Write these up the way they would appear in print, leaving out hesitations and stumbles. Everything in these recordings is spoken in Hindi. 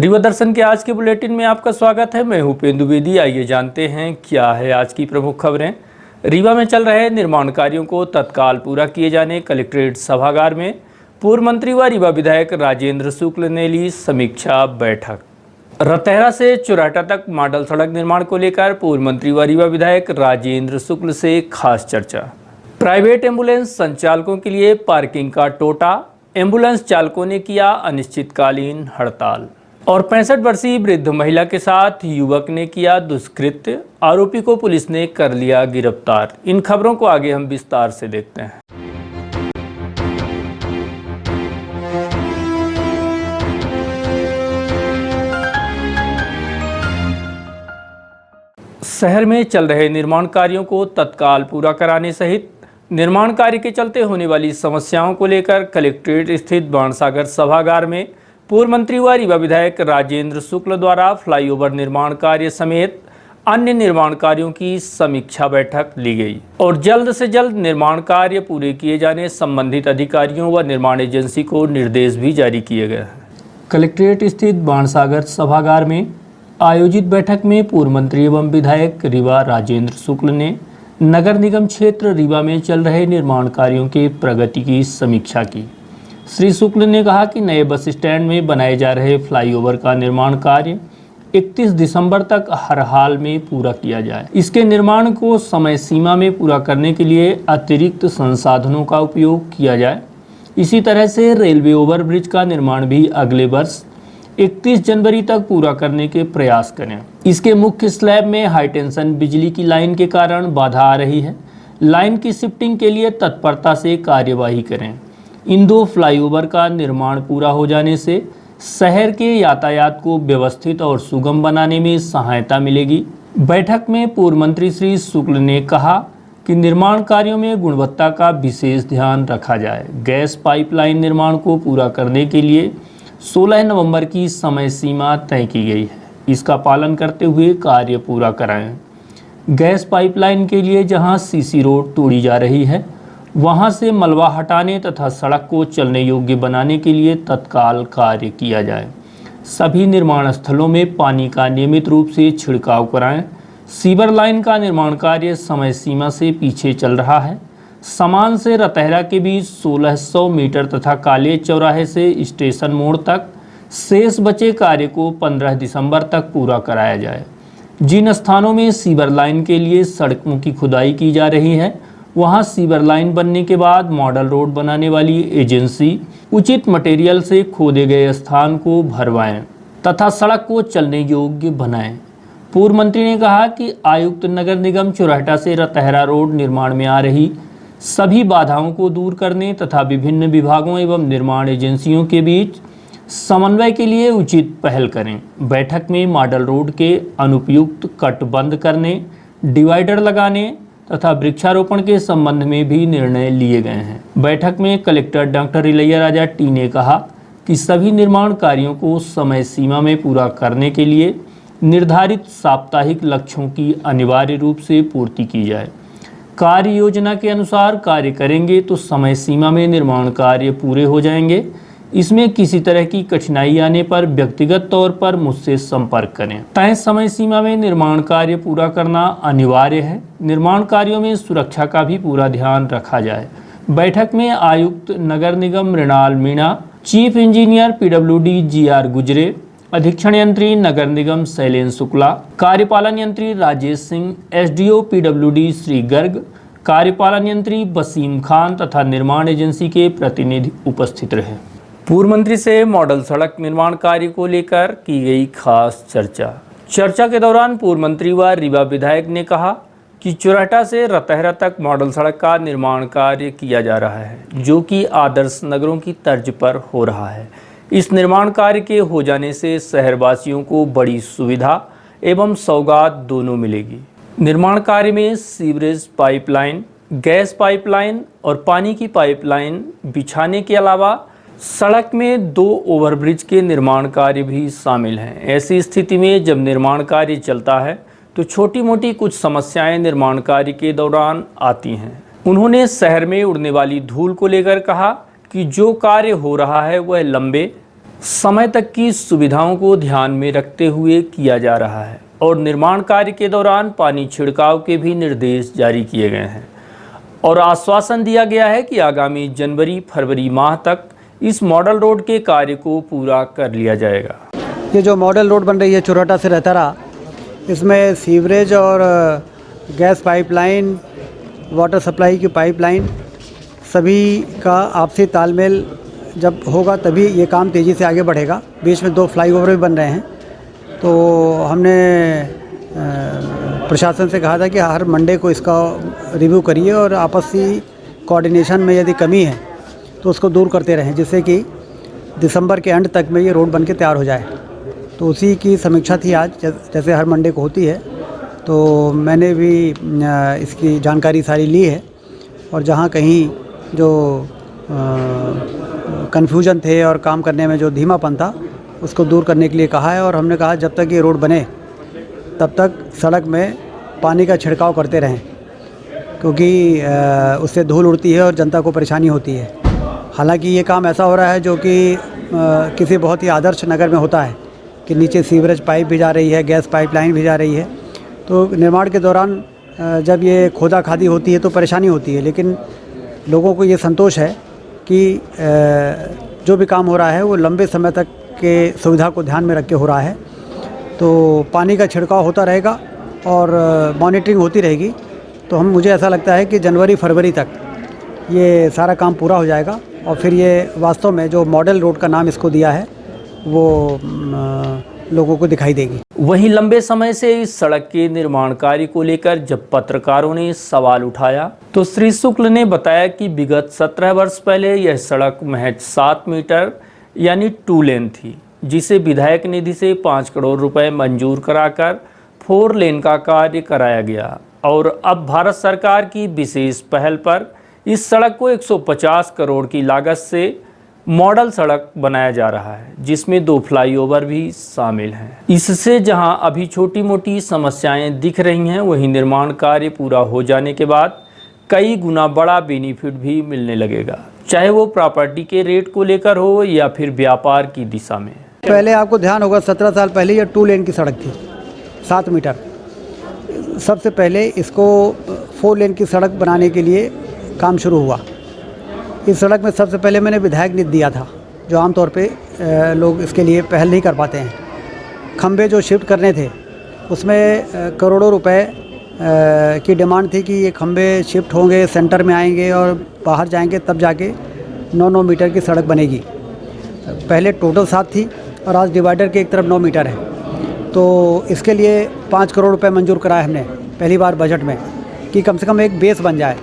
रीवा दर्शन के आज के बुलेटिन में आपका स्वागत है। मैं हूं उपेंद्र द्विवेदी। आइए जानते हैं क्या है आज की प्रमुख खबरें। रीवा में चल रहे निर्माण कार्यों को तत्काल पूरा किए जाने कलेक्ट्रेट सभागार में पूर्व मंत्री व रीवा विधायक राजेंद्र शुक्ल ने ली समीक्षा बैठक। रतहरा से चुराटा तक मॉडल सड़क निर्माण को लेकर पूर्व मंत्री व रीवा विधायक राजेंद्र शुक्ल से खास चर्चा। प्राइवेट एम्बुलेंस संचालकों के लिए पार्किंग का टोटा, एम्बुलेंस चालकों ने किया अनिश्चितकालीन हड़ताल। और 65 वर्षीय वृद्ध महिला के साथ युवक ने किया दुष्कृत्य, आरोपी को पुलिस ने कर लिया गिरफ्तार। इन खबरों को आगे हम विस्तार से देखते हैं। शहर में चल रहे निर्माण कार्यों को तत्काल पूरा कराने सहित निर्माण कार्य के चलते होने वाली समस्याओं को लेकर कलेक्ट्रेट स्थित बाणसागर सभागार में पूर्व मंत्री व रीवा विधायक राजेंद्र शुक्ल द्वारा फ्लाईओवर निर्माण कार्य समेत अन्य निर्माण कार्यों की समीक्षा बैठक ली गई और जल्द से जल्द निर्माण कार्य पूरे किए जाने संबंधित अधिकारियों व निर्माण एजेंसी को निर्देश भी जारी किए गए हैं। कलेक्ट्रेट स्थित बाणसागर सभागार में आयोजित बैठक में पूर्व मंत्री एवं विधायक रीवा राजेंद्र शुक्ल ने नगर निगम क्षेत्र रीवा में चल रहे निर्माण कार्यों के प्रगति की समीक्षा की। श्री शुक्ल ने कहा कि नए बस स्टैंड में बनाए जा रहे फ्लाईओवर का निर्माण कार्य 31 दिसंबर तक हर हाल में पूरा किया जाए। इसके निर्माण को समय सीमा में पूरा करने के लिए अतिरिक्त संसाधनों का उपयोग किया जाए। इसी तरह से रेलवे ओवरब्रिज का निर्माण भी अगले वर्ष 31 जनवरी तक पूरा करने के प्रयास करें। इसके मुख्य स्लैब में हाई टेंशन बिजली की लाइन के कारण बाधा आ रही है। लाइन की शिफ्टिंग के लिए तत्परता से कार्यवाही करें। इन दो फ्लाईओवर का निर्माण पूरा हो जाने से शहर के यातायात को व्यवस्थित और सुगम बनाने में सहायता मिलेगी। बैठक में पूर्व मंत्री श्री शुक्ल ने कहा कि निर्माण कार्यों में गुणवत्ता का विशेष ध्यान रखा जाए। गैस पाइपलाइन निर्माण को पूरा करने के लिए 16 नवंबर की समय सीमा तय की गई है। इसका पालन करते हुए कार्य पूरा कराएं। गैस पाइपलाइन के लिए जहां सीसी रोड तोड़ी जा रही है वहां से मलबा हटाने तथा सड़क को चलने योग्य बनाने के लिए तत्काल कार्य किया जाए। सभी निर्माण स्थलों में पानी का नियमित रूप से छिड़काव कराएं। सीवर लाइन का निर्माण कार्य समय सीमा से पीछे चल रहा है। समान से रतहरा के बीच 1600 मीटर तथा काले चौराहे से स्टेशन मोड़ तक शेष बचे कार्य को 15 दिसंबर तक पूरा कराया जाए। जिन स्थानों में सीवर लाइन के लिए सड़कों की खुदाई की जा रही है वहां सीवर लाइन बनने के बाद मॉडल रोड बनाने वाली एजेंसी उचित मटेरियल से खोदे गए स्थान को भरवाएं तथा सड़क को चलने योग्य बनाएं। पूर्व मंत्री ने कहा कि आयुक्त नगर निगम चुराटा से रतहरा रोड निर्माण में आ रही सभी बाधाओं को दूर करने तथा विभिन्न विभागों एवं निर्माण एजेंसियों के बीच समन्वय के लिए उचित पहल करें। बैठक में मॉडल रोड के अनुपयुक्त कट बंद करने, डिवाइडर लगाने तथा वृक्षारोपण के संबंध में भी निर्णय लिए गए हैं। बैठक में collector doctor Ilaiya Raja T ने कहा कि सभी निर्माण कार्यों को समय सीमा में पूरा करने के लिए निर्धारित साप्ताहिक लक्ष्यों की अनिवार्य रूप से पूर्ति की जाए। कार्य योजना के अनुसार कार्य करेंगे तो समय सीमा में निर्माण कार्य पूरे हो जाएंगे। इसमें किसी तरह की कठिनाई आने पर व्यक्तिगत तौर पर मुझसे संपर्क करें। तय समय सीमा में निर्माण कार्य पूरा करना अनिवार्य है। निर्माण कार्यों में सुरक्षा का भी पूरा ध्यान रखा जाए। बैठक में आयुक्त नगर निगम Mrinal Meena, chief engineer PWD GR Gujare, अधीक्षण यंत्री नगर निगम शैलेंद्र शुक्ला, कार्यपालन यंत्री राजेश सिंह, एसडीओ पीडब्ल्यूडी श्री गर्ग, कार्यपालन यंत्री वसीम खान तथा निर्माण एजेंसी के प्रतिनिधि उपस्थित रहे। पूर्व मंत्री से मॉडल सड़क निर्माण कार्य को लेकर की गई खास चर्चा के दौरान पूर्व मंत्री व रीवा विधायक ने कहा कि चुराटा से रतहरा तक मॉडल सड़क का निर्माण कार्य किया जा रहा है जो कि आदर्श नगरों की तर्ज पर हो रहा है। इस निर्माण कार्य के हो जाने से शहरवासियों को बड़ी सुविधा एवं सौगात दोनों मिलेगी। निर्माण कार्य में सीवरेज पाइपलाइन, गैस पाइपलाइन और पानी की पाइपलाइन बिछाने के अलावा सड़क में 2 ओवरब्रिज के निर्माण कार्य भी शामिल हैं। ऐसी स्थिति में जब निर्माण कार्य चलता है तो छोटी मोटी कुछ समस्याएं निर्माण कार्य के दौरान आती हैं। उन्होंने शहर में उड़ने वाली धूल को लेकर कहा कि जो कार्य हो रहा है वह लंबे समय तक की सुविधाओं को ध्यान में रखते हुए किया जा रहा है और निर्माण कार्य के दौरान पानी छिड़काव के भी निर्देश जारी किए गए हैं और आश्वासन दिया गया है कि आगामी जनवरी-फरवरी माह तक इस मॉडल रोड के कार्य को पूरा कर लिया जाएगा। ये जो मॉडल रोड बन रही है चुराटा से रहतरा, इसमें सीवरेज और गैस पाइपलाइन, वाटर सप्लाई की पाइपलाइन सभी का आपसी तालमेल जब होगा तभी ये काम तेज़ी से आगे बढ़ेगा। बीच में 2 फ्लाईओवर भी बन रहे हैं, तो हमने प्रशासन से कहा था कि हर मंडे को इसका रिव्यू करिए और आपसी कोऑर्डिनेशन में यदि कमी है तो उसको दूर करते रहें, जिससे कि दिसंबर के एंड तक में ये रोड बन के तैयार हो जाए। तो उसी की समीक्षा थी आज, जैसे हर मंडे को होती है। तो मैंने भी इसकी जानकारी सारी ली है और जहाँ कहीं जो कन्फ्यूजन थे और काम करने में जो धीमापन था उसको दूर करने के लिए कहा है। और हमने कहा जब तक ये रोड बने तब तक सड़क में पानी का छिड़काव करते रहें, क्योंकि उससे धूल उड़ती है और जनता को परेशानी होती है। हालांकि ये काम ऐसा हो रहा है जो कि किसी बहुत ही आदर्श नगर में होता है कि नीचे सीवरेज पाइप भी जा रही है, गैस पाइपलाइन भी जा रही है। तो निर्माण के दौरान जब ये खोदा खादी होती है तो परेशानी होती है, लेकिन लोगों को ये संतोष है कि जो भी काम हो रहा है वो लंबे समय तक के सुविधा को ध्यान में रख के हो रहा है। तो पानी का छिड़काव होता रहेगा और मॉनिटरिंग होती रहेगी। तो मुझे ऐसा लगता है कि जनवरी-फरवरी तक ये सारा काम पूरा हो जाएगा और फिर ये वास्तव में जो मॉडल रोड का नाम इसको दिया है वो लोगों को दिखाई देगी। वहीं लंबे समय से इस सड़क के निर्माण कार्य को लेकर जब पत्रकारों ने सवाल उठाया तो श्री शुक्ल ने बताया कि विगत 17 वर्ष पहले यह सड़क महज 7 मीटर यानी 2 लेन थी, जिसे विधायक निधि से 5 करोड़ रुपए मंजूर कराकर 4 लेन का कार्य कराया गया और अब भारत सरकार की विशेष पहल पर इस सड़क को 150 करोड़ की लागत से मॉडल सड़क बनाया जा रहा है, जिसमें 2 फ्लाईओवर भी शामिल हैं। इससे जहां अभी छोटी मोटी समस्याएं दिख रही हैं, वहीं निर्माण कार्य पूरा हो जाने के बाद कई गुना बड़ा बेनिफिट भी मिलने लगेगा, चाहे वो प्रॉपर्टी के रेट को लेकर हो या फिर व्यापार की दिशा में। पहले आपको ध्यान होगा 17 साल पहले ये 2 लेन की सड़क थी, 7 मीटर। सबसे पहले इसको 4 लेन की सड़क बनाने के लिए काम शुरू हुआ। इस सड़क में सबसे पहले मैंने विधायक निधि दिया था, जो आमतौर पे लोग इसके लिए पहल नहीं कर पाते हैं। खंबे जो शिफ्ट करने थे उसमें करोड़ों रुपए की डिमांड थी कि ये खंबे शिफ्ट होंगे, सेंटर में आएंगे और बाहर जाएंगे, तब जाके 9-9 मीटर की सड़क बनेगी। पहले टोटल 7 थी और आज डिवाइडर के एक तरफ 9 मीटर है। तो इसके लिए 5 करोड़ रुपए मंजूर कराए हमने पहली बार बजट में, कि कम से कम एक बेस बन जाए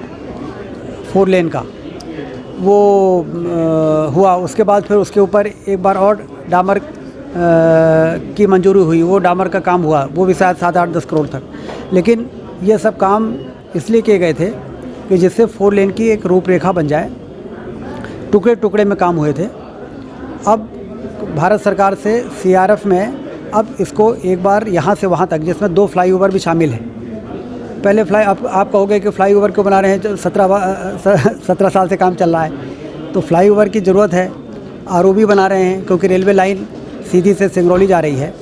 4 लेन का। वो हुआ। उसके बाद फिर उसके ऊपर एक बार और डामर की मंजूरी हुई, वो डामर का काम हुआ, वो भी शायद 7-8-10 करोड़ तक। लेकिन ये सब काम इसलिए किए गए थे कि जिससे 4 लेन की एक रूपरेखा बन जाए। टुकड़े टुकड़े में काम हुए थे। अब भारत सरकार से CRF में अब इसको एक बार यहाँ से वहाँ तक, जिसमें 2 फ्लाईओवर भी शामिल हैं। पहले आप कहोगे कि फ्लाईओवर क्यों बना रहे हैं, 17 साल से काम चल रहा है। तो फ्लाईओवर की ज़रूरत है। ROB बना रहे हैं क्योंकि रेलवे लाइन सीधी से सिंगरौली जा रही है।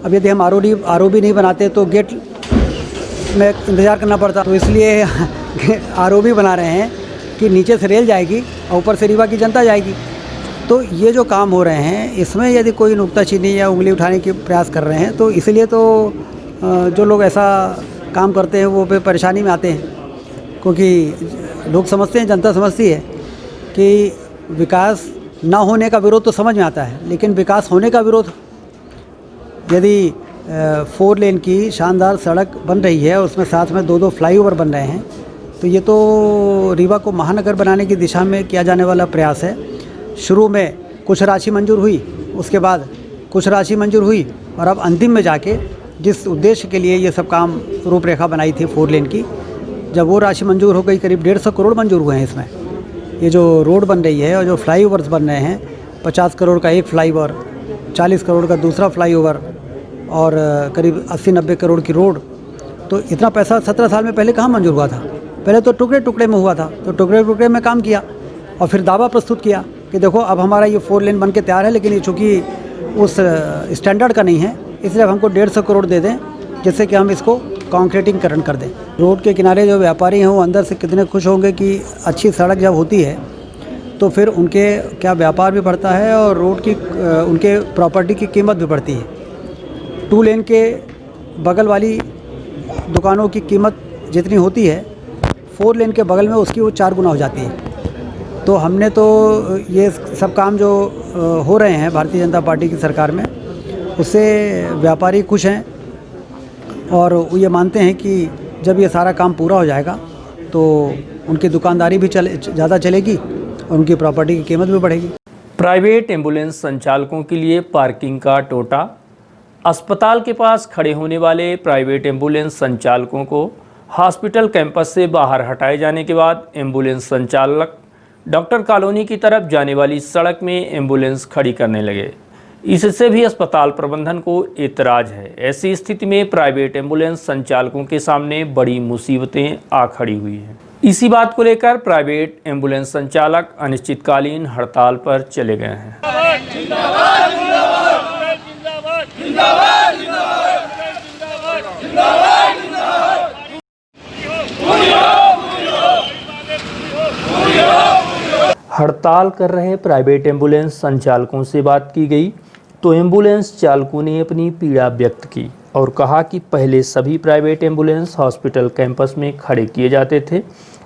अब यदि हम ROB नहीं बनाते तो गेट में इंतज़ार करना पड़ता, तो इसलिए ROB बना रहे हैं कि नीचे से रेल जाएगी और ऊपर से रीवा की जनता जाएगी। तो ये जो काम हो रहे हैं इसमें यदि कोई नुक्ताचीनी या उंगली उठाने के प्रयास कर रहे हैं, तो इसलिए तो जो लोग ऐसा काम करते हैं वो परेशानी में आते हैं, क्योंकि लोग समझते हैं, जनता समझती है कि विकास ना होने का विरोध तो समझ में आता है, लेकिन विकास होने का विरोध, यदि 4 लेन की शानदार सड़क बन रही है, उसमें साथ में 2-2 फ्लाईओवर बन रहे हैं, तो ये तो रीवा को महानगर बनाने की दिशा में किया जाने वाला प्रयास है। शुरू में कुछ राशि मंजूर हुई, उसके बाद कुछ राशि मंजूर हुई और अब अंतिम में जाके जिस उद्देश्य के लिए ये सब काम रूपरेखा बनाई थी 4 लेन की, जब वो राशि मंजूर हो गई, करीब 150 करोड़ मंजूर हुए हैं इसमें। ये जो रोड बन रही है और जो फ्लाईओवर्स बन रहे हैं, 50 करोड़ का एक फ्लाईओवर, 40 करोड़ का दूसरा फ्लाईओवर और करीब 80-90 करोड़ की रोड, तो इतना पैसा 17 साल में पहले कहाँ मंजूर हुआ था। पहले तो टुकड़े टुकड़े में हुआ था, तो टुकड़े टुकड़े में काम किया और फिर दावा प्रस्तुत किया कि देखो अब हमारा ये 4 लेन बन के तैयार है, लेकिन ये चूँकि उस स्टैंडर्ड का नहीं है, इसलिए अब हमको 150 करोड़ दे दें, जिससे कि हम इसको कॉन्क्रीटीकरण कर दें। रोड के किनारे जो व्यापारी हैं वो अंदर से कितने खुश होंगे कि अच्छी सड़क जब होती है तो फिर उनके क्या व्यापार भी बढ़ता है और रोड की उनके प्रॉपर्टी की कीमत भी बढ़ती है। 2 लेन के बगल वाली दुकानों की कीमत जितनी होती है, 4 लेन के बगल में उसकी वो 4 गुना हो जाती है। तो हमने तो ये सब काम जो हो रहे हैं भारतीय जनता पार्टी की सरकार में, उससे व्यापारी खुश हैं और वो ये मानते हैं कि जब ये सारा काम पूरा हो जाएगा तो उनकी दुकानदारी भी ज़्यादा चलेगी और उनकी प्रॉपर्टी की कीमत भी बढ़ेगी। प्राइवेट एम्बुलेंस संचालकों के लिए पार्किंग का टोटा। अस्पताल के पास खड़े होने वाले प्राइवेट एम्बुलेंस संचालकों को हॉस्पिटल कैंपस से बाहर हटाए जाने के बाद एम्बुलेंस संचालक डॉक्टर कॉलोनी की तरफ जाने वाली सड़क में एम्बुलेंस खड़ी करने लगे। इससे भी अस्पताल प्रबंधन को एतराज है। ऐसी स्थिति में प्राइवेट एम्बुलेंस संचालकों के सामने बड़ी मुसीबतें आ खड़ी हुई हैं। इसी बात को लेकर प्राइवेट एम्बुलेंस संचालक अनिश्चितकालीन हड़ताल पर चले गए हैं। हड़ताल कर रहे प्राइवेट एम्बुलेंस संचालकों से बात की गई तो एम्बुलेंस चालकों ने अपनी पीड़ा व्यक्त की और कहा कि पहले सभी प्राइवेट एम्बुलेंस हॉस्पिटल कैंपस में खड़े किए जाते थे,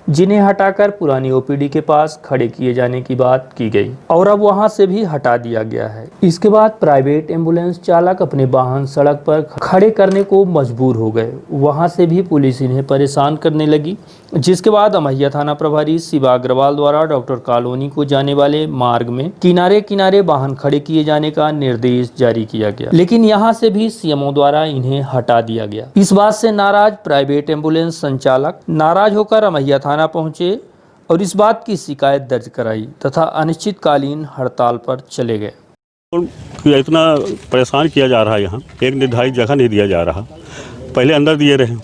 जिन्हें हटाकर पुरानी ओपीडी के पास खड़े किए जाने की बात की गई और अब वहां से भी हटा दिया गया है। इसके बाद प्राइवेट एम्बुलेंस चालक अपने वाहन सड़क पर खड़े करने को मजबूर हो गए। वहां से भी पुलिस इन्हें परेशान करने लगी, जिसके बाद अमैया थाना प्रभारी शिवा अग्रवाल द्वारा डॉक्टर कॉलोनी को जाने वाले मार्ग में किनारे किनारे वाहन खड़े किए जाने का निर्देश जारी किया गया, लेकिन यहाँ से भी सीएमओ द्वारा इन्हें हटा दिया गया। इस बात से नाराज प्राइवेट एम्बुलेंस संचालक नाराज होकर अमैया थाना पहुंचे और इस बात की शिकायत दर्ज कराई तथा अनिश्चितकालीन हड़ताल पर चले गए। इतना परेशान किया जा रहा है, यहाँ एक निर्धारित जगह नहीं दिया जा रहा। पहले अंदर दिए रहे,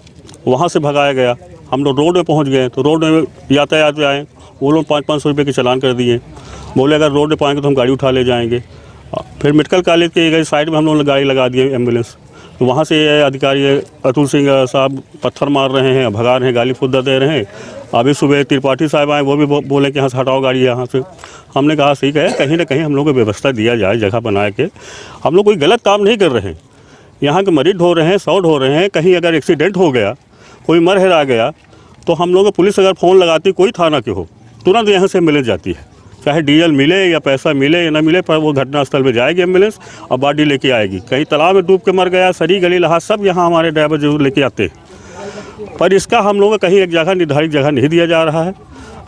वहाँ से भगाया गया। हम लोग रोड में पहुँच गए तो रोड में यातायात में आए, वो लोग 500-500 रुपये के चालान कर दिए। बोले अगर रोड में पाएंगे तो हम गाड़ी उठा ले जाएंगे। फिर मेडिकल कॉलेज के साइड में हम लोग गाड़ी लगा दिए एम्बुलेंस। तो वहाँ से अधिकारी अतुल सिंह साहब पत्थर मार रहे हैं, भगा रहे हैं, गाली फुद्दा दे रहे हैं। अभी सुबह त्रिपाठी साहब आए, वो भी बोले कि यहाँ से हटाओ गाड़ी यहाँ से। हमने कहा ठीक है, कहीं ना कहीं हम लोग को व्यवस्था दिया जाए, जगह बना के। हम लोग कोई गलत काम नहीं कर रहे हैं। यहाँ के मरीज हो रहे हैं, शॉर्ट हो रहे हैं। कहीं अगर एक्सीडेंट हो गया, कोई मर हेरा गया, तो हम लोग पुलिस अगर फ़ोन लगाती, कोई थाना के हो, तुरंत यहाँ से एम्बुलेंस जाती है। चाहे डीजल मिले या पैसा मिले या ना मिले, पर वो घटनास्थल में जाएगी एम्बुलेंस और बॉडी लेके आएगी। कहीं तालाब में डूब के मर गया, सरी गली लहाज सब यहाँ हमारे ड्राइवर जरूर लेके आते हैं। पर इसका हम लोगों का कहीं एक जगह निर्धारित जगह नहीं दिया जा रहा है।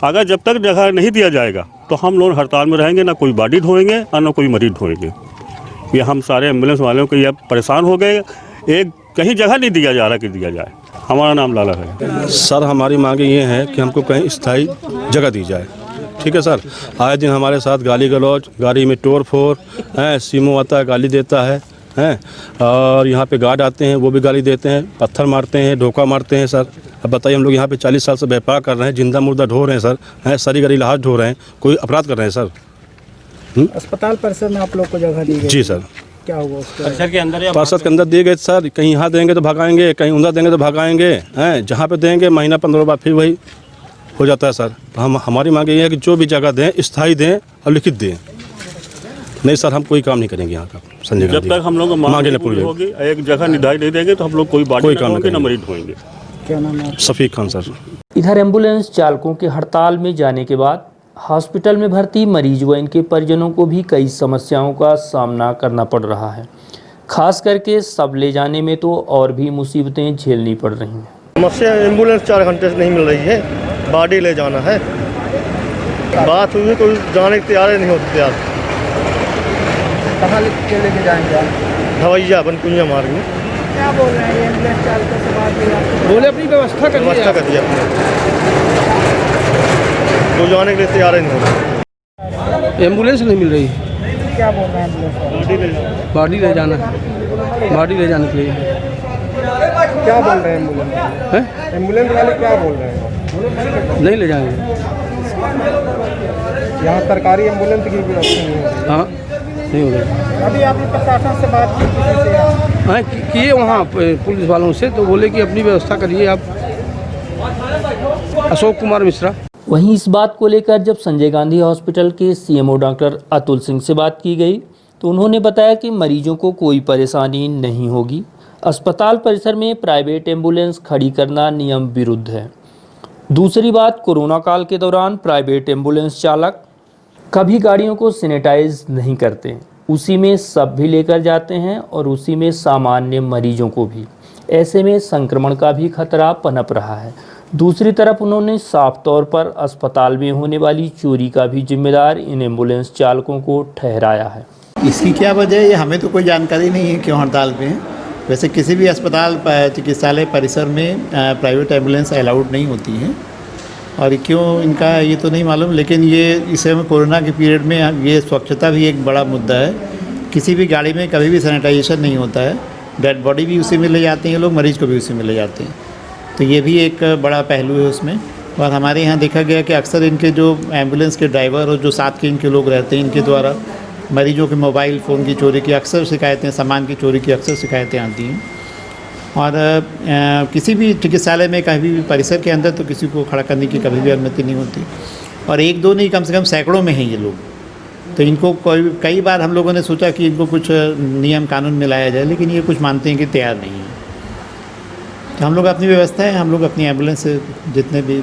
अगर जब तक जगह नहीं दिया जाएगा तो हम लोग हड़ताल में रहेंगे, ना कोई बॉडी ढोएंगे और ना कोई मरीज ढोएंगे। ये हम सारे एम्बुलेंस वालों को ये परेशान हो गए, एक कहीं जगह नहीं दिया जा रहा कि दिया जाए। हमारा नाम लाला है। सर हमारी मांगे ये है कि हमको कहीं स्थायी जगह दी जाए। ठीक है सर, आए दिन हमारे साथ गाली गलौज, गाड़ी में तोड़ फोड़ है, सीमो आता है गाली देता है और यहाँ पे गार्ड आते हैं वो भी गाली देते हैं, पत्थर मारते हैं, धोखा मारते हैं। सर अब बताइए, हम लोग यहाँ पे 40 साल से व्यापार कर रहे हैं, जिंदा मुर्दा ढो रहे हैं सर, सारी गली लाश ढो रहे हैं, कोई अपराध कर रहे हैं सर। अस्पताल परिसर में आप लोग को जगह दी गई? जी सर। क्या होगा उसके परिसर के अंदर? पार्षद के अंदर दिए गए सर, कहीं यहाँ देंगे तो भगाएंगे, कहीं उधर देंगे तो भगाएंगे, जहाँ पे देंगे महीना 15 बाद फिर वही हो जाता है सर। तो हमारी मांग ये है कि जो भी जगह दें स्थायी दें और लिखित दें। नहीं सर, हम कोई काम नहीं करेंगे यहाँ का। संजय जब तक हम लोग मांगे पूरी होगी, एक जगह निर्धारित नहीं देंगे तो हम लोग कोई काम नहीं करेंगे, मरीज होंगे। क्या नाम है? शफीक खान सर। इधर एम्बुलेंस चालकों के हड़ताल में जाने के बाद हॉस्पिटल में भर्ती मरीज व इनके परिजनों को भी कई समस्याओं का सामना करना पड़ रहा है। खास करके सब ले जाने में तो और भी मुसीबतें झेलनी पड़ रही हैं। समस्या एम्बुलेंस 4 घंटे से नहीं मिल रही है, बॉडी ले जाना है। बात हुई, कोई जाने के तैयार नहीं होते यार। कहाँ लेके जाएंगे? धवैया बनकुंजा मार्ग में। क्या बोल रहे हैं एम्बुलेंस चालकों से बात हुई? बोले अपनी व्यवस्था कर दिया अपने, तो जाने के लिए तैयार नहीं होते। एम्बुलेंस नहीं मिल रही। क्या बोल रहे हैं एम्बुलेंस? बॉडी ले जाना है, बॉडी ले जाने के लिए। क्या बोल रहे हैं एम्बुलेंस? हैं? एम्बुलेंस वाले क्या बोल रहे हैं? नहीं ले जाएंगे। यहाँ सरकारी एम्बुलेंस की भी व्यवस्था नहीं है। हाँ नहीं हो रही। अभी आपने प्रशासन से बात की किसी से? हाँ किए वहाँ पुलिस वालों से, तो बोले कि अपनी व्यवस्था करिए आप। अशोक कुमार मिश्रा। वहीं इस बात को लेकर जब संजय गांधी हॉस्पिटल के सीएमओ डॉक्टर अतुल सिंह से बात की गई तो उन्होंने बताया कि मरीजों को कोई परेशानी नहीं होगी। अस्पताल परिसर में प्राइवेट एम्बुलेंस खड़ी करना नियम विरुद्ध है। दूसरी बात, कोरोना काल के दौरान प्राइवेट एम्बुलेंस चालक कभी गाड़ियों को सैनिटाइज नहीं करते, उसी में सब भी लेकर जाते हैं और उसी में सामान्य मरीजों को भी। ऐसे में संक्रमण का भी खतरा पनप रहा है। दूसरी तरफ उन्होंने साफ तौर पर अस्पताल में होने वाली चोरी का भी जिम्मेदार इन एम्बुलेंस चालकों को ठहराया है। इसकी क्या वजह है, ये हमें तो कोई जानकारी नहीं है क्यों हड़ताल पे हैं। वैसे किसी भी अस्पताल चिकित्सालय परिसर में प्राइवेट एम्बुलेंस अलाउड नहीं होती हैं और क्यों इनका ये तो नहीं मालूम, लेकिन ये इस समय कोरोना के पीरियड में ये स्वच्छता भी एक बड़ा मुद्दा है। किसी भी गाड़ी में कभी भी सैनिटाइजेशन नहीं होता है। डेड बॉडी भी उसी में ले जाते हैं लोग, मरीज़ को भी उसी में ले जाते हैं, तो ये भी एक बड़ा पहलू है उसमें। और हमारे यहाँ देखा गया कि अक्सर इनके जो एम्बुलेंस के ड्राइवर और जो साथ के इनके लोग रहते हैं, इनके द्वारा मरीजों के मोबाइल फ़ोन की चोरी की अक्सर शिकायतें, सामान की चोरी की अक्सर शिकायतें आती हैं। और किसी भी चिकित्सालय में कभी भी परिसर के अंदर तो किसी को खड़ा करने की कभी भी अनुमति नहीं होती। और एक दो नहीं, कम से कम सैकड़ों में हैं ये लोग। तो इनको कई बार हम लोगों ने सोचा कि इनको कुछ नियम कानून में लाया जाए, लेकिन ये कुछ मानते हैं कि तैयार नहीं है। तो हम लोग अपनी व्यवस्था है, हम लोग अपनी एम्बुलेंस से जितने भी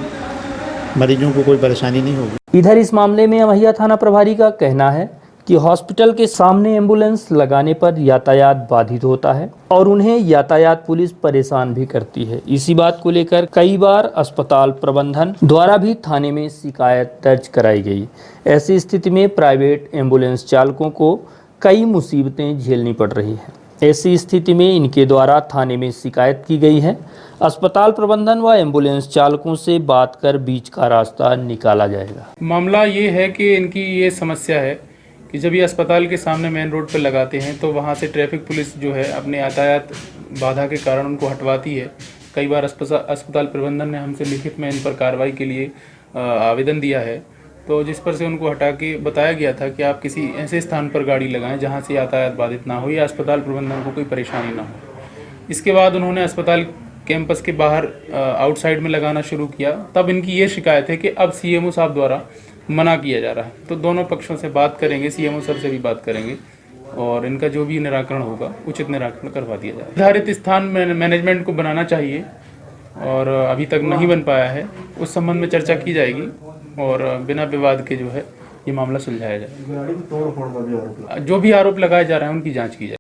मरीजों को कोई परेशानी नहीं होगी। इधर इस मामले में अमैया थाना प्रभारी का कहना है कि हॉस्पिटल के सामने एम्बुलेंस लगाने पर यातायात बाधित होता है और उन्हें यातायात पुलिस परेशान भी करती है। इसी बात को लेकर कई बार अस्पताल प्रबंधन द्वारा भी थाने में शिकायत दर्ज कराई गई। ऐसी स्थिति में प्राइवेट एम्बुलेंस चालकों को कई मुसीबतें झेलनी पड़ रही हैं। ऐसी स्थिति में इनके द्वारा थाने में शिकायत की गई है। अस्पताल प्रबंधन व एम्बुलेंस चालकों से बात कर बीच का रास्ता निकाला जाएगा। मामला ये है कि इनकी ये समस्या है कि जब ये अस्पताल के सामने मेन रोड पर लगाते हैं तो वहाँ से ट्रैफिक पुलिस जो है अपने यातायात बाधा के कारण उनको हटवाती है। कई बार अस्पताल प्रबंधन ने हमसे लिखित में इन पर कार्रवाई के लिए आवेदन दिया है, तो जिस पर से उनको हटा के बताया गया था कि आप किसी ऐसे स्थान पर गाड़ी लगाएं जहाँ से यातायात बाधित ना हो या अस्पताल प्रबंधन को कोई परेशानी ना हो। इसके बाद उन्होंने अस्पताल कैंपस के बाहर आउटसाइड में लगाना शुरू किया। तब इनकी ये शिकायत है कि अब सीएमओ साहब द्वारा मना किया जा रहा है। तो दोनों पक्षों से बात करेंगे, सीएमओ सर से भी बात करेंगे और इनका जो भी निराकरण होगा उचित निराकरण करवा दिया जाएगा। निर्धारित स्थान मैनेजमेंट को बनाना चाहिए और अभी तक नहीं बन पाया है। उस संबंध में चर्चा की जाएगी और बिना विवाद के जो है ये मामला सुलझाया जाएगा। जो भी आरोप लगाए जा रहे हैं उनकी जाँच की जाए।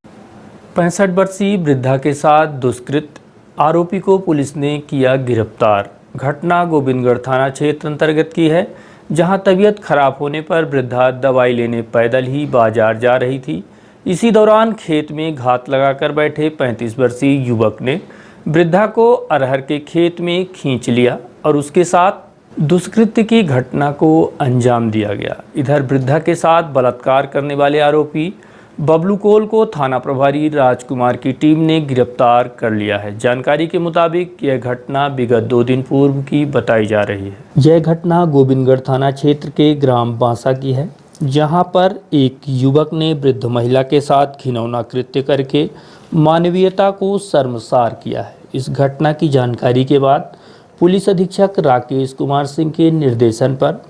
65 वर्षीय वृद्धा के साथ दुष्कृत आरोपी को पुलिस ने किया गिरफ्तार। घटना गोविंदगढ़ थाना क्षेत्र अंतर्गत की है, जहां तबीयत खराब होने पर वृद्धा दवाई लेने पैदल ही बाजार जा रही थी। इसी दौरान खेत में घात लगाकर बैठे 35 वर्षीय युवक ने वृद्धा को अरहर के खेत में खींच लिया और उसके साथ दुष्कृत्य की घटना को अंजाम दिया गया। इधर वृद्धा के साथ बलात्कार करने वाले आरोपी बबलू कोल को थाना प्रभारी राजकुमार की टीम ने गिरफ्तार कर लिया है। जानकारी के मुताबिक यह घटना विगत 2 दिन पूर्व की बताई जा रही है। यह घटना गोविंदगढ़ थाना क्षेत्र के ग्राम बांसा की है, जहां पर एक युवक ने वृद्ध महिला के साथ घिनौना कृत्य करके मानवीयता को शर्मसार किया है। इस घटना की जानकारी के बाद पुलिस अधीक्षक राकेश कुमार सिंह के निर्देशन पर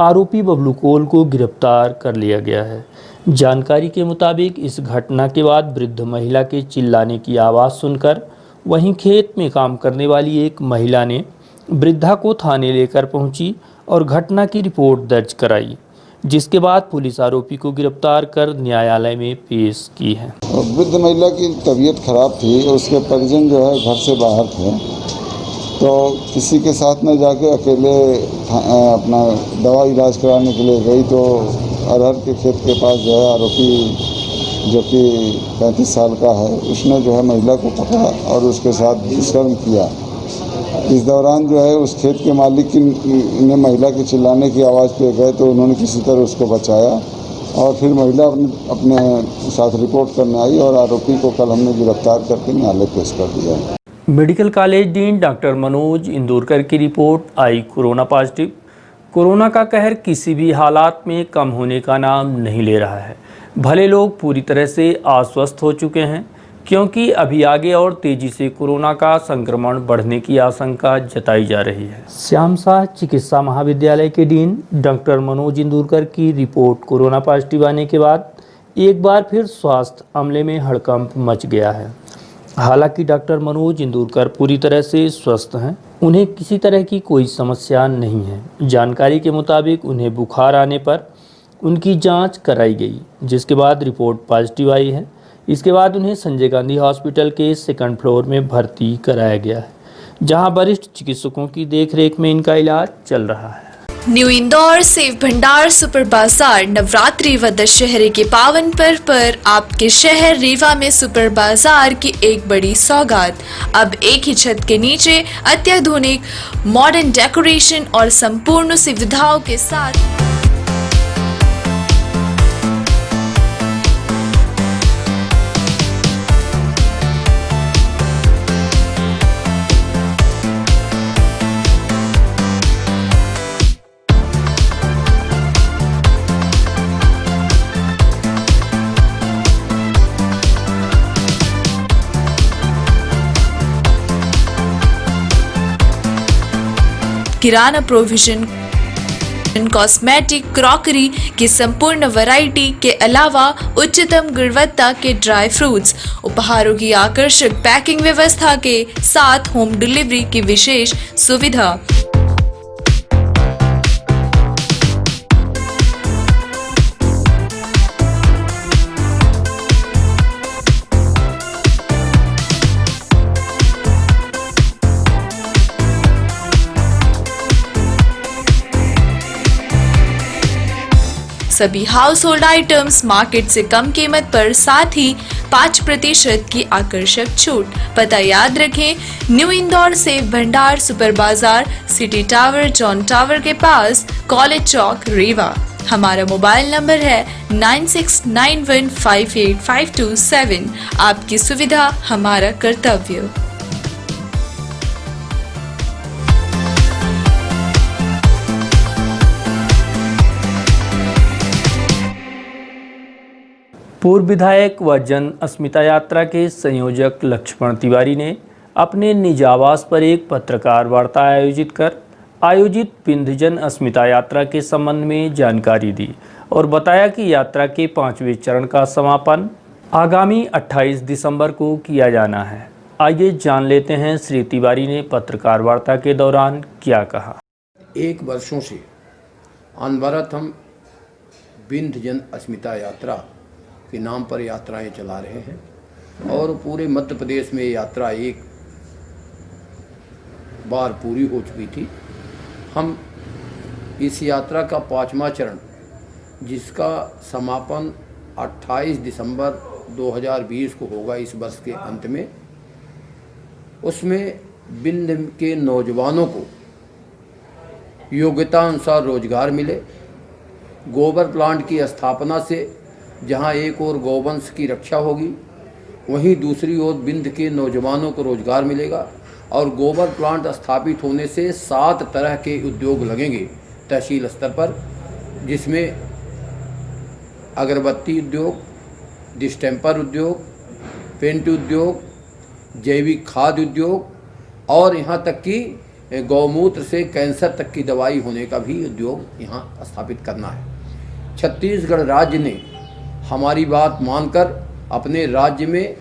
आरोपी बबलू कोल को गिरफ्तार कर लिया गया है। जानकारी के मुताबिक इस घटना के बाद वृद्ध महिला के चिल्लाने की आवाज़ सुनकर वहीं खेत में काम करने वाली एक महिला ने वृद्धा को थाने लेकर पहुंची और घटना की रिपोर्ट दर्ज कराई, जिसके बाद पुलिस आरोपी को गिरफ्तार कर न्यायालय में पेश की है। वृद्ध महिला की तबीयत खराब थी, उसके परिजन जो है घर से बाहर थे, तो किसी के साथ न जाके अकेले अपना दवा इलाज कराने के लिए गई, तो अरहर के खेत के पास जो है आरोपी जो कि 35 साल का है, उसने जो है महिला को पकड़ा और उसके साथ दुष्कर्म किया। इस दौरान जो है उस खेत के मालिक की ने महिला के चिल्लाने की आवाज़ पे गए, तो उन्होंने किसी तरह उसको बचाया और फिर महिला अपने साथ रिपोर्ट करने आई और आरोपी को कल हमने गिरफ्तार करके न्यायालय पेश कर दिया। Medical college dean doctor Manoj Indorkar की रिपोर्ट आई कोरोना पॉजिटिव। कोरोना का कहर किसी भी हालात में कम होने का नाम नहीं ले रहा है। भले लोग पूरी तरह से आश्वस्त हो चुके हैं, क्योंकि अभी आगे और तेजी से कोरोना का संक्रमण बढ़ने की आशंका जताई जा रही है। श्याम शाह चिकित्सा महाविद्यालय के डीन डॉक्टर मनोज इंदुरकर की रिपोर्ट कोरोना पॉजिटिव आने के बाद एक बार फिर स्वास्थ्य अमले में हड़कंप मच गया है। हालांकि डॉक्टर मनोज इंदुरकर पूरी तरह से स्वस्थ हैं, उन्हें किसी तरह की कोई समस्या नहीं है। जानकारी के मुताबिक उन्हें बुखार आने पर उनकी जांच कराई गई, जिसके बाद रिपोर्ट पॉजिटिव आई है। इसके बाद उन्हें संजय गांधी हॉस्पिटल के सेकंड फ्लोर में भर्ती कराया गया है, जहां वरिष्ठ चिकित्सकों की देखरेख में इनका इलाज चल रहा है। न्यू इंदौर सेव भंडार सुपर बाजार नवरात्रि व दशहरे के पावन पर्व पर आपके शहर रीवा में सुपर बाजार की एक बड़ी सौगात। अब एक ही छत के नीचे अत्याधुनिक मॉडर्न डेकोरेशन और संपूर्ण सुविधाओं के साथ किराना प्रोविजन, कॉस्मेटिक, क्रॉकरी की संपूर्ण वैरायटी के अलावा उच्चतम गुणवत्ता के ड्राई फ्रूट्स, उपहारों की आकर्षक पैकिंग व्यवस्था के साथ होम डिलीवरी की विशेष सुविधा। सभी हाउस होल्ड आइटम्स मार्केट से कम कीमत पर, साथ ही 5% की आकर्षक छूट। पता याद रखें, न्यू इंदौर सेव भंडार सुपर बाजार, सिटी टावर, जॉन टावर के पास, कॉलेज चौक, रीवा। हमारा मोबाइल नंबर है 9691585227। आपकी सुविधा हमारा कर्तव्य। पूर्व विधायक व जन अस्मिता यात्रा के संयोजक लक्ष्मण तिवारी ने अपने निज आवास पर एक पत्रकार वार्ता आयोजित पिंड जन अस्मिता यात्रा के संबंध में जानकारी दी और बताया कि यात्रा के 5वें चरण का समापन आगामी 28 दिसंबर को किया जाना है। आइए जान लेते हैं श्री तिवारी ने पत्रकार वार्ता के दौरान क्या कहा। एक वर्षों से अनवरत हम पिंड जन अस्मिता यात्रा के नाम पर यात्राएं चला रहे हैं और पूरे मध्य प्रदेश में यात्रा एक बार पूरी हो चुकी थी। हम इस यात्रा का 5वां चरण, जिसका समापन 28 दिसंबर 2020 को होगा इस वर्ष के अंत में, उसमें पिंड के नौजवानों को योग्यता अनुसार रोजगार मिले, गोबर प्लांट की स्थापना से जहां एक और गौवंश की रक्षा होगी, वहीं दूसरी ओर पिंड के नौजवानों को रोजगार मिलेगा और गोबर प्लांट स्थापित होने से 7 तरह के उद्योग लगेंगे तहसील स्तर पर, जिसमें अगरबत्ती उद्योग, डिस्टेम्पर उद्योग, पेंट उद्योग, जैविक खाद उद्योग और यहाँ तक कि गौमूत्र से कैंसर तक की दवाई होने का भी उद्योग यहाँ स्थापित करना है। छत्तीसगढ़ राज्य ने हमारी बात मानकर अपने राज्य में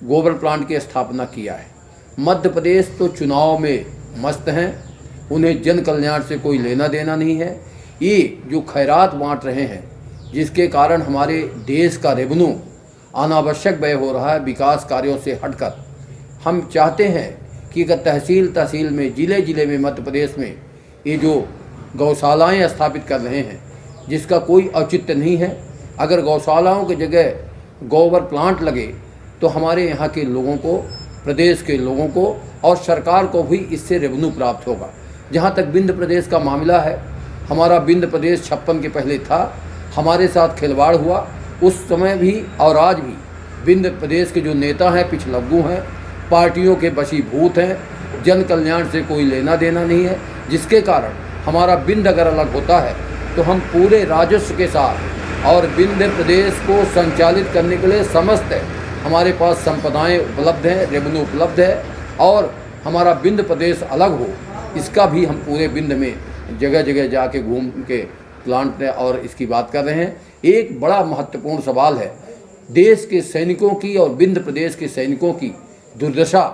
गोबर प्लांट की स्थापना किया है। मध्य प्रदेश तो चुनाव में मस्त हैं, उन्हें जन कल्याण से कोई लेना देना नहीं है। ये जो खैरात बांट रहे हैं, जिसके कारण हमारे देश का रेवेन्यू अनावश्यक व्यय हो रहा है विकास कार्यों से हटकर। हम चाहते हैं कि अगर तहसील तहसील में, ज़िले ज़िले में मध्य प्रदेश में ये जो गौशालाएँ स्थापित कर रहे हैं, जिसका कोई औचित्य नहीं है। अगर गौशालाओं की जगह गोबर प्लांट लगे तो हमारे यहाँ के लोगों को, प्रदेश के लोगों को और सरकार को भी इससे रेवेन्यू प्राप्त होगा। जहाँ तक विंध्य प्रदेश का मामला है, हमारा विंध्य प्रदेश 56 के पहले था, हमारे साथ खिलवाड़ हुआ। उस समय भी और आज भी विंध्य प्रदेश के जो नेता हैं पिछलग्गू हैं, पार्टियों के वशीभूत हैं, जन कल्याण से कोई लेना देना नहीं है, जिसके कारण हमारा बिंद अगर अलग होता है तो हम पूरे राजस्व के साथ और विंध्य प्रदेश को संचालित करने के लिए समस्त हमारे पास संपदाएं उपलब्ध हैं, रेवेन्यू उपलब्ध है और हमारा विंध्य प्रदेश अलग हो, इसका भी हम पूरे विंध्य में जगह जगह जाके घूम के प्लांट और इसकी बात कर रहे हैं। एक बड़ा महत्वपूर्ण सवाल है, देश के सैनिकों की और विंध्य प्रदेश के सैनिकों की दुर्दशा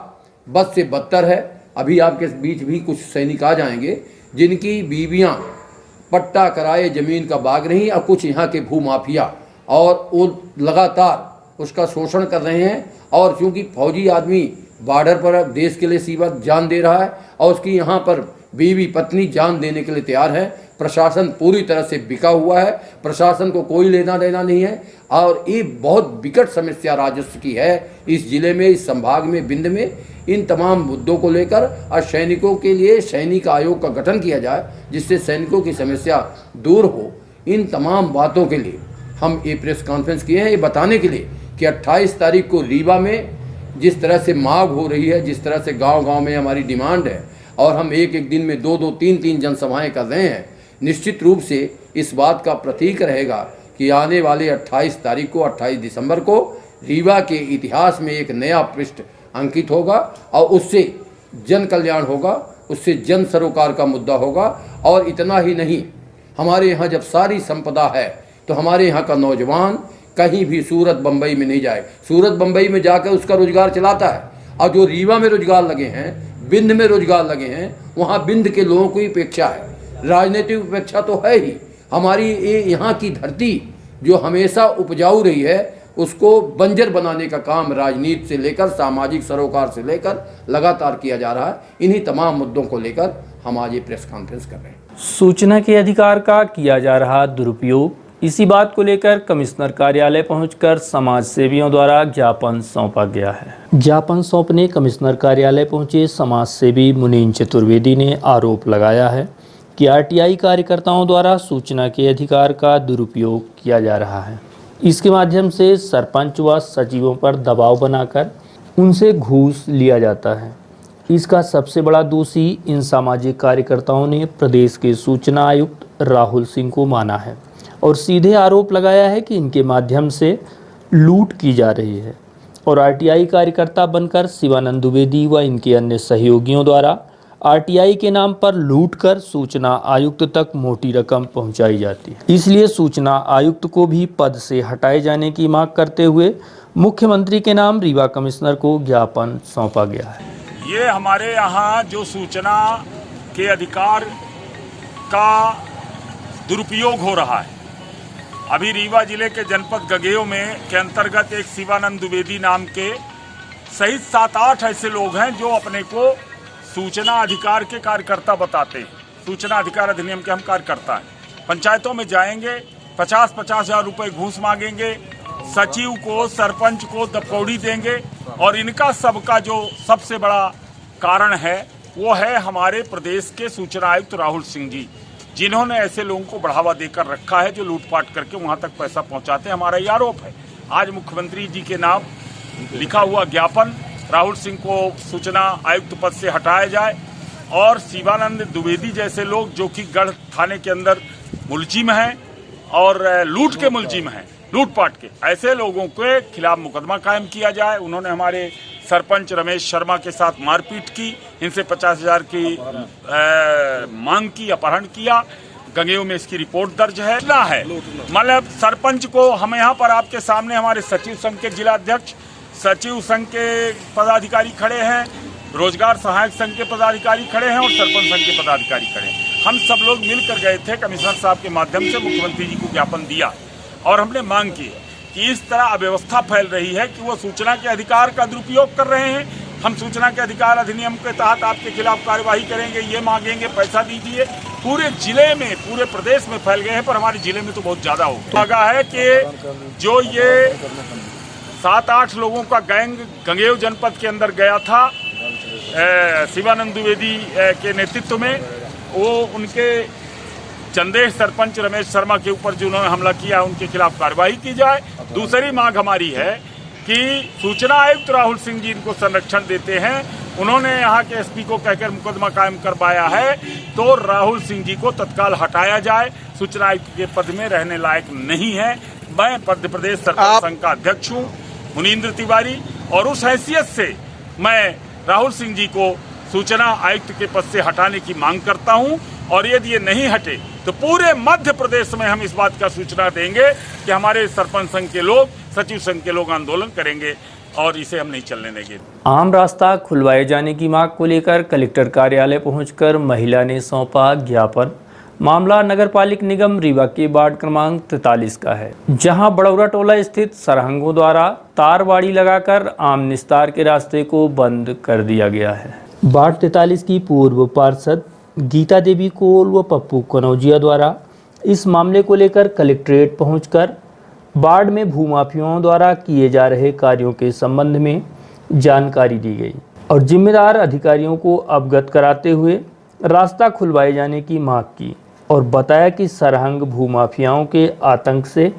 बद से बदतर है। अभी आपके बीच भी कुछ सैनिक आ जाएंगे जिनकी बीवियां पट्टा कराए ज़मीन का बाग नहीं और कुछ यहाँ के भूमाफिया और वो लगातार उसका शोषण कर रहे हैं। और क्योंकि फौजी आदमी बॉर्डर पर देश के लिए सीमा जान दे रहा है और उसकी यहाँ पर बीवी पत्नी जान देने के लिए तैयार है। प्रशासन पूरी तरह से बिका हुआ है, प्रशासन को कोई लेना देना नहीं है और ये बहुत विकट समस्या राजस्व की है इस जिले में, इस संभाग में, विंध्य में। इन तमाम मुद्दों को लेकर और सैनिकों के लिए सैनिक आयोग का गठन किया जाए जिससे सैनिकों की समस्या दूर हो। इन तमाम बातों के लिए हम ये प्रेस कॉन्फ्रेंस किए हैं, ये बताने के लिए कि 28 तारीख को रीवा में जिस तरह से मांग हो रही है, जिस तरह से गांव-गांव में हमारी डिमांड है और हम एक दिन में 2-2, 3-3 जनसभाएं कर रहे हैं, निश्चित रूप से इस बात का प्रतीक रहेगा कि आने वाले 28 तारीख को 28 दिसंबर को रीवा के इतिहास में एक नया पृष्ठ अंकित होगा और उससे जन कल्याण होगा, उससे जन सरोकार का मुद्दा होगा। और इतना ही नहीं, हमारे यहाँ जब सारी संपदा है तो हमारे यहाँ का नौजवान कहीं भी सूरत बम्बई में नहीं जाए, सूरत बम्बई में जाकर उसका रोजगार चलाता है। और जो रीवा में रोजगार लगे हैं, विंध्य में रोजगार लगे हैं, वहाँ विंध्य के लोगों की उपेक्षा है, राजनीतिक उपेक्षा तो है ही। हमारी ये यहाँ की धरती जो हमेशा उपजाऊ रही है उसको बंजर बनाने का काम राजनीति से लेकर सामाजिक सरोकार से लेकर लगातार किया जा रहा है। इन्हीं तमाम मुद्दों को लेकर हम आज ये प्रेस कॉन्फ्रेंस कर रहे हैं। सूचना के अधिकार का किया जा रहा दुरुपयोग, इसी बात को लेकर कमिश्नर कार्यालय पहुंचकर समाज सेवियों द्वारा ज्ञापन सौंपा गया है। ज्ञापन सौंपने कमिश्नर कार्यालय पहुंचे समाज सेवी मुनीन चतुर्वेदी ने आरोप लगाया है कि आरटीआई कार्यकर्ताओं द्वारा सूचना के अधिकार का दुरुपयोग किया जा रहा है। इसके माध्यम से सरपंच व सचिवों पर दबाव बनाकर उनसे घूस लिया जाता है। इसका सबसे बड़ा दोषी इन सामाजिक कार्यकर्ताओं ने प्रदेश के सूचना आयुक्त राहुल सिंह को माना है और सीधे आरोप लगाया है कि इनके माध्यम से लूट की जा रही है और आरटीआई कार्यकर्ता बनकर शिवानंद द्विवेदी व इनके अन्य सहयोगियों द्वारा आरटीआई के नाम पर लूटकर सूचना आयुक्त तक मोटी रकम पहुंचाई जाती है। इसलिए सूचना आयुक्त को भी पद से हटाए जाने की मांग करते हुए मुख्यमंत्री के नाम रीवा कमिश्नर को ज्ञापन सौंपा गया है। ये हमारे यहाँ जो सूचना के अधिकार का दुरुपयोग हो रहा है, अभी रीवा जिले के जनपद गगेयो में के अंतर्गत एक शिवानंद द्विवेदी नाम के सहित 7-8 ऐसे लोग हैं जो अपने को सूचना अधिकार के कार्यकर्ता बताते हैं। सूचना अधिकार अधिनियम के हम कार्यकर्ता हैं। पंचायतों में जाएंगे, 50-50 हज़ार रुपये घूस मांगेंगे, सचिव को सरपंच को दबकौड़ी देंगे और इनका सबका जो सबसे बड़ा कारण है वो है हमारे प्रदेश के सूचना आयुक्त राहुल सिंह जी, जिन्होंने ऐसे लोगों को बढ़ावा देकर रखा है जो लूटपाट करके वहां तक पैसा पहुंचाते हैं। हमारा ये आरोप है। आज मुख्यमंत्री जी के नाम लिखा हुआ ज्ञापन राहुल सिंह को सूचना आयुक्त पद से हटाया जाए और शिवानंद द्विवेदी जैसे लोग जो कि गढ़ थाने के अंदर मुलजिम हैं और लूट के मुलजिम हैं, लूटपाट के, ऐसे लोगों के खिलाफ मुकदमा कायम किया जाए। उन्होंने हमारे सरपंच रमेश शर्मा के साथ मारपीट की, इनसे 50,000 की मांग की, अपहरण किया। गंगेऊ में इसकी रिपोर्ट दर्ज है। मतलब सरपंच को हम यहाँ पर आपके सामने हमारे सचिव संघ के जिला अध्यक्ष, सचिव संघ के पदाधिकारी खड़े हैं, रोजगार सहायक संघ के पदाधिकारी खड़े हैं और सरपंच संघ के पदाधिकारी खड़े हैं। हम सब लोग मिलकर गए थे, कमिश्नर साहब के माध्यम से मुख्यमंत्री जी को ज्ञापन दिया और हमने मांग की कि इस तरह अव्यवस्था फैल रही है कि वो सूचना के अधिकार का दुरुपयोग कर रहे हैं। हम सूचना के अधिकार अधिनियम के तहत आपके खिलाफ कार्यवाही करेंगे, ये मांगेंगे, पैसा दीजिए। पूरे जिले में, पूरे प्रदेश में फैल गए हैं, पर हमारे जिले में तो बहुत ज़्यादा हो लगा है कि जो ये 7-8 लोगों का गैंग गंगेऊ जनपद के अंदर गया था शिवानंद द्विवेदी के नेतृत्व में, वो उनके चंदेश सरपंच रमेश शर्मा के ऊपर जो उन्होंने हमला किया उनके खिलाफ कार्रवाई की जाए। दूसरी मांग हमारी है कि सूचना आयुक्त राहुल सिंह जी इनको संरक्षण देते हैं। उन्होंने यहाँ के एसपी को कहकर मुकदमा कायम करवाया है, तो राहुल सिंह जी को तत्काल हटाया जाए। सूचना आयुक्त के पद में रहने लायक नहीं है। मैं मध्य प्रदेश सरकार संघ का अध्यक्ष हूँ मुनींद्र तिवारी, और उस हैसियत से मैं राहुल सिंह जी को सूचना आयुक्त के पद से हटाने की मांग करता हूं। और यदि ये नहीं हटे तो पूरे मध्य प्रदेश में हम इस बात का सूचना देंगे कि हमारे सरपंच संघ के लोग, सचिव संघ के लोग आंदोलन करेंगे और इसे हम नहीं चलने देंगे। आम रास्ता खुलवाए जाने की मांग को लेकर कलेक्टर कार्यालय पहुंचकर महिला ने सौंपा ज्ञापन। मामला नगरपालिक निगम रीवा के वार्ड क्रमांक 43 का है, जहां बड़ौरा टोला स्थित सरहंगों द्वारा तारबाड़ी लगाकर आम निस्तार के रास्ते को बंद कर दिया गया है। वार्ड 43 की पूर्व पार्षद गीता देवी कोल व पप्पू कनौजिया द्वारा इस मामले को लेकर कलेक्ट्रेट पहुंचकर वार्ड में भूमाफियाओं द्वारा किए जा रहे कार्यों के संबंध में जानकारी दी गई और जिम्मेदार अधिकारियों को अवगत कराते हुए रास्ता खुलवाए जाने की मांग की और बताया कि सरहंग भूमाफियाओं के आतंक से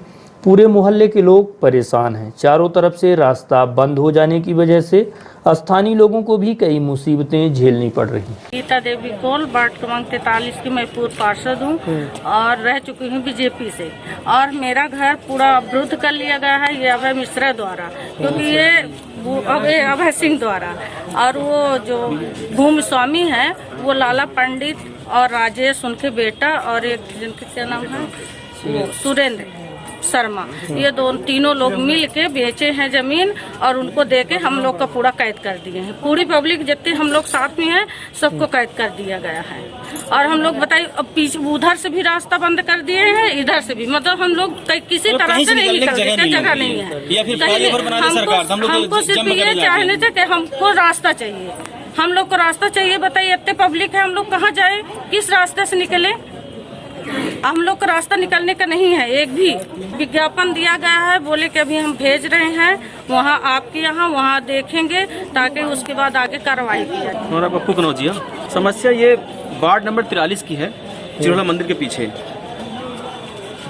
पूरे मोहल्ले के लोग परेशान हैं। चारों तरफ से रास्ता बंद हो जाने की वजह से स्थानीय लोगों को भी कई मुसीबतें झेलनी पड़ रही हैं। गीता देवी कोल, वार्ड क्रमांक 43 की मैं पूर्व पार्षद हूँ और रह चुकी हूँ बीजेपी से, और मेरा घर पूरा अवरुद्ध कर लिया गया है ये अभय मिश्रा द्वारा, क्योंकि ये अभय सिंह द्वारा, और वो जो भूमि स्वामी है वो लाला पंडित और राजेश उनके बेटा, और एक जिनके क्या नाम है सुरेंद्र शर्मा, ये तीनों लोग मिल के बेचे हैं जमीन और उनको देके हम लोग का पूरा कैद कर दिए हैं। पूरी पब्लिक जितने हम लोग साथ में हैं सबको कैद कर दिया गया है। और हम लोग बताइए अब पीछे उधर से भी रास्ता बंद कर दिए हैं, इधर से भी, मतलब हम लोग किसी तरह से नहीं निकल सकते, जगह नहीं है। हमको सिर्फ ये चाहने थे कि हमको रास्ता चाहिए, हम लोग को रास्ता चाहिए। बताइए इतने पब्लिक है, हम लोग कहाँ जाए, किस रास्ते से निकले? हम लोग को रास्ता निकलने का नहीं है। एक भी विज्ञापन दिया गया है, बोले कि अभी हम भेज रहे हैं वहाँ आपके यहाँ, वहाँ देखेंगे ताकि उसके बाद आगे कार्रवाई की जाए। हमारा पप्पू कनौजिया, समस्या ये वार्ड नंबर 43 की है, चिरोला मंदिर के पीछे।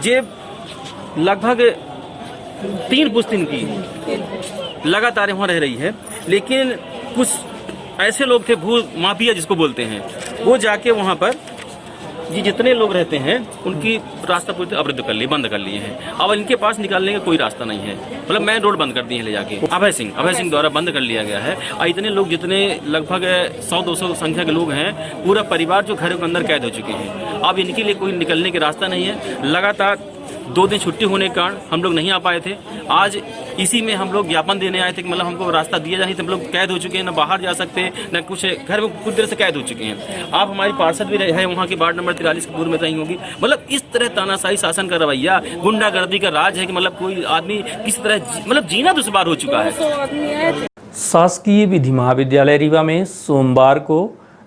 ये लगभग 3 पुश्तिन की लगातार वहाँ रह रही है, लेकिन कुछ ऐसे लोग थे भू माफिया जिसको बोलते हैं, वो जाके वहाँ पर जी जितने लोग रहते हैं उनकी रास्ता पूरी अवरुद्ध कर लिए, बंद कर लिए हैं। अब इनके पास निकालने का कोई रास्ता नहीं है, मतलब मेन रोड बंद कर दिए हैं ले जाके। अभय सिंह द्वारा बंद कर लिया गया है। और इतने लोग, जितने लगभग 100-200 संख्या के लोग हैं, पूरा परिवार जो घरों के अंदर कैद हो चुके हैं। अब इनके लिए कोई निकलने का रास्ता नहीं है। लगातार 2 दिन छुट्टी होने के कारण हम लोग नहीं आ पाए थे। आज इसी में हम लोग ज्ञापन देने आए थे कि मतलब हमको रास्ता दिया जाए, तो हम लोग कैद हो चुके हैं, ना बाहर जा सकते, ना कुछ घर में कुछ देर से कैद हो चुके हैं। आप हमारी पार्षद भी है वहाँ की वार्ड नंबर 43 की पूर्व में रही होगी। मतलब इस तरह तानाशाही शासन का रवैया, गुंडागर्दी का राज है कि मतलब कोई आदमी किसी तरह मतलब जीना दुश्वार हो चुका है। शासकीय विधि महाविद्यालय रीवा में सोमवार को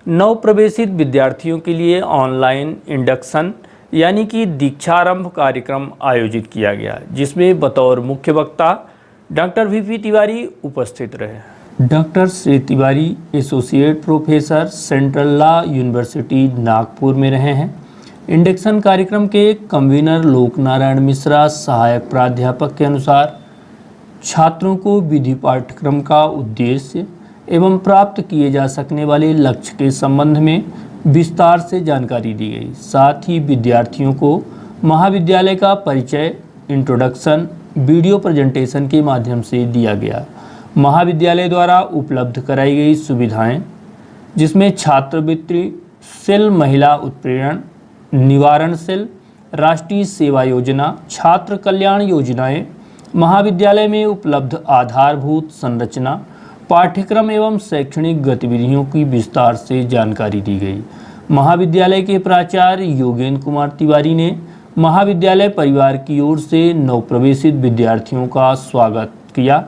नव प्रवेशित विद्यार्थियों के लिए ऑनलाइन इंडक्शन यानी कि दीक्षारंभ कार्यक्रम आयोजित किया गया, जिसमें बतौर मुख्य वक्ता डॉक्टर वीपी तिवारी उपस्थित रहे। Doctor Shri Tiwari associate professor central law university Nagpur में रहे हैं। इंडक्शन कार्यक्रम के कन्वीनर लोक नारायण मिश्रा सहायक प्राध्यापक के अनुसार छात्रों को विधि पाठ्यक्रम का उद्देश्य एवं प्राप्त किए जा सकने वाले लक्ष्य के संबंध में विस्तार से जानकारी दी गई। साथ ही विद्यार्थियों को महाविद्यालय का परिचय, इंट्रोडक्शन वीडियो प्रेजेंटेशन के माध्यम से दिया गया। महाविद्यालय द्वारा उपलब्ध कराई गई सुविधाएं, जिसमें छात्रवृत्ति सेल, महिला उत्पीड़न निवारण सेल, राष्ट्रीय सेवा योजना, छात्र कल्याण योजनाएं, महाविद्यालय में उपलब्ध आधारभूत संरचना, पाठ्यक्रम एवं शैक्षणिक गतिविधियों की विस्तार से जानकारी दी गई। महाविद्यालय के प्राचार्य योगेंद्र कुमार तिवारी ने महाविद्यालय परिवार की ओर से नवप्रवेशित विद्यार्थियों का स्वागत किया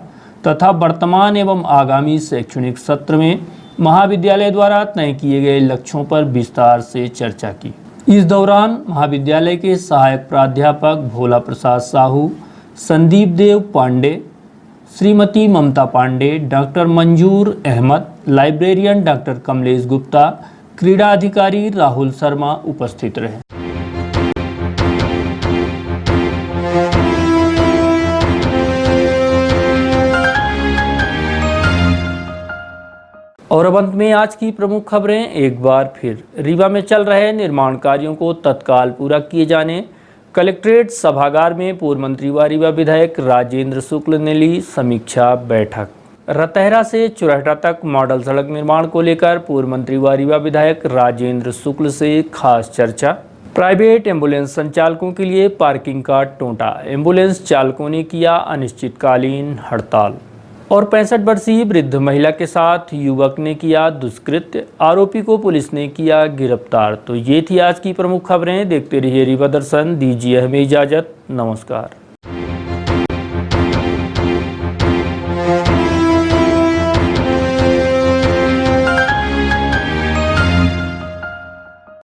तथा वर्तमान एवं आगामी शैक्षणिक सत्र में महाविद्यालय द्वारा तय किए गए लक्ष्यों पर विस्तार से चर्चा की। इस दौरान महाविद्यालय के सहायक प्राध्यापक भोला प्रसाद साहू, संदीप देव पांडे, श्रीमती ममता पांडे, डॉक्टर मंजूर अहमद, लाइब्रेरियन डॉक्टर कमलेश गुप्ता, क्रीड़ा अधिकारी राहुल शर्मा उपस्थित रहे। और अब अंत में आज की प्रमुख खबरें एक बार फिर। रीवा में चल रहे निर्माण कार्यों को तत्काल पूरा किए जाने कलेक्ट्रेट सभागार में पूर्व मंत्री व रीवा विधायक राजेंद्र शुक्ल ने ली समीक्षा बैठक। रतहरा से चुरहटा तक मॉडल सड़क निर्माण को लेकर पूर्व मंत्री व रीवा विधायक राजेंद्र शुक्ल से खास चर्चा। प्राइवेट एम्बुलेंस संचालकों के लिए पार्किंग का टोंटा, एम्बुलेंस चालकों ने किया अनिश्चितकालीन हड़ताल। और 65 वर्षीय वृद्ध महिला के साथ युवक ने किया दुष्कृत्य, आरोपी को पुलिस ने किया गिरफ्तार। तो ये थी आज की प्रमुख खबरें। देखते रहिए रीवा दर्शन, दीजिए हमें इजाज़त। नमस्कार।